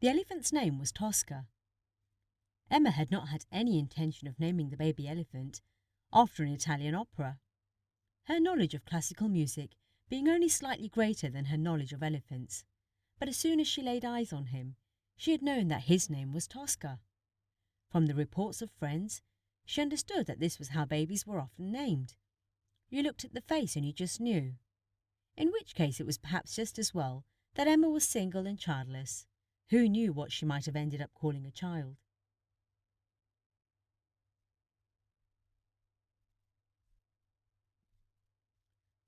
The elephant's name was Toska. Emma had not had any intention of naming the baby elephant after an Italian opera, her knowledge of classical music being only slightly greater than her knowledge of elephants. But as soon as she laid eyes on him, she had known that his name was Toska. From the reports of friends, she understood that this was how babies were often named. You looked at the face and you just knew. In which case it was perhaps just as well that Emma was single and childless. Who knew what she might have ended up calling a child?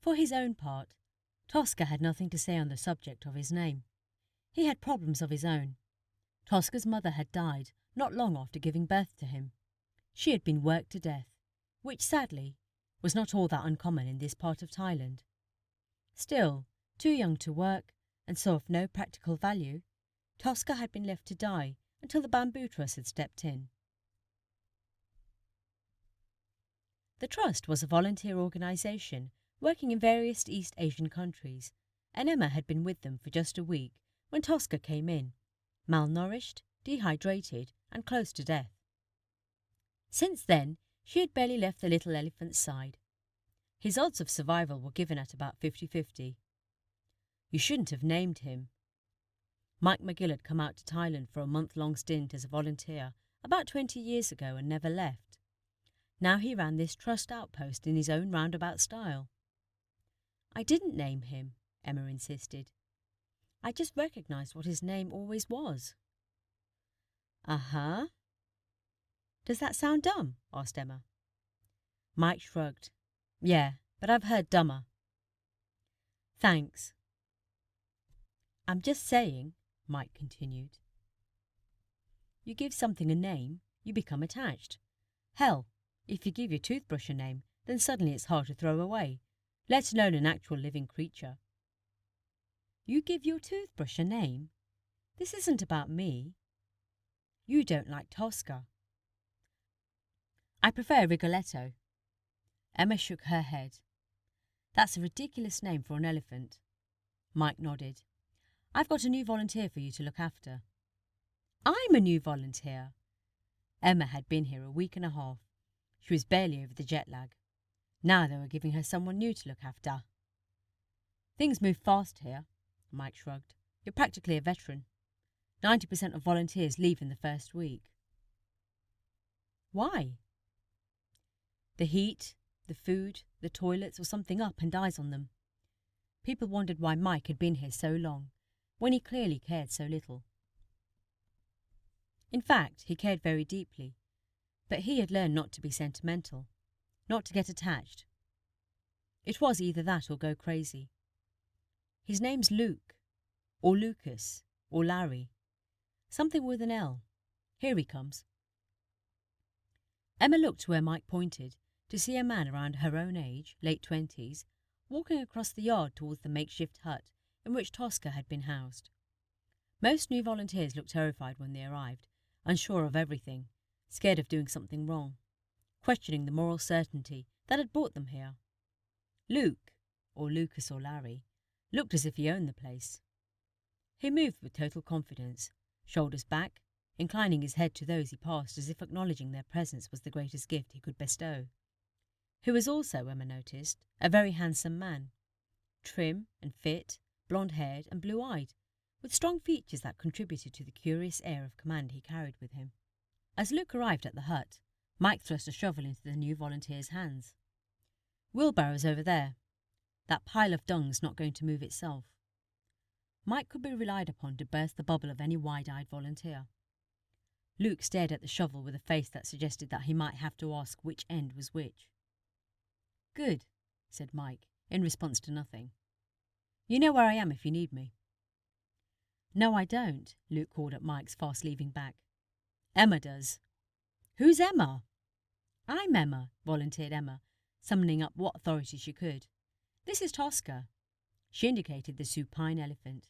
For his own part, Toska had nothing to say on the subject of his name. He had problems of his own. Toska's mother had died not long after giving birth to him. She had been worked to death, which sadly was not all that uncommon in this part of Thailand. Still, too young to work and so of no practical value, Toska had been left to die until the bamboo trust had stepped in. The trust was a volunteer organisation working in various East Asian countries, and Emma had been with them for just a week when Toska came in, malnourished, dehydrated and close to death. Since then, she had barely left the little elephant's side. His odds of survival were given at about 50-50. You shouldn't have named him. Mike McGill had come out to Thailand for a month-long stint as a volunteer about 20 years ago and never left. Now he ran this trust outpost in his own roundabout style. I didn't name him, Emma insisted. I just recognised what his name always was. Uh-huh. Does that sound dumb? Asked Emma. Mike shrugged. Yeah, but I've heard dumber. Thanks. I'm just saying, Mike continued. You give something a name, you become attached. Hell, if you give your toothbrush a name, then suddenly it's hard to throw away, let alone an actual living creature. You give your toothbrush a name? This isn't about me. You don't like Toska. I prefer Rigoletto. Emma shook her head. That's a ridiculous name for an elephant. Mike nodded. I've got a new volunteer for you to look after. I'm a new volunteer. Emma had been here a week and a half. She was barely over the jet lag. Now they were giving her someone new to look after. Things move fast here, Mike shrugged. You're practically a veteran. 90% of volunteers leave in the first week. Why? The heat, the food, the toilets, or something up and dies on them. People wondered why Mike had been here so long, when he clearly cared so little. In fact, he cared very deeply, but he had learned not to be sentimental, not to get attached. It was either that or go crazy. His name's Luke, or Lucas, or Larry. Something with an L. Here he comes. Emma looked to where Mike pointed to see a man around her own age, late 20s, walking across the yard towards the makeshift hut in which Toska had been housed. Most new volunteers looked terrified when they arrived, unsure of everything, scared of doing something wrong, questioning the moral certainty that had brought them here. Luke, or Lucas or Larry, looked as if he owned the place. He moved with total confidence, shoulders back, inclining his head to those he passed as if acknowledging their presence was the greatest gift he could bestow. He was also, Emma noticed, a very handsome man, trim and fit, blonde-haired and blue-eyed, with strong features that contributed to the curious air of command he carried with him. As Luke arrived at the hut, Mike thrust a shovel into the new volunteer's hands. Wheelbarrow's over there. That pile of dung's not going to move itself. Mike could be relied upon to burst the bubble of any wide-eyed volunteer. Luke stared at the shovel with a face that suggested that he might have to ask which end was which. Good, said Mike, in response to nothing. You know where I am if you need me. No, I don't, Luke called at Mike's fast leaving back. Emma does. Who's Emma? I'm Emma, volunteered Emma, summoning up what authority she could. This is Toska. She indicated the supine elephant.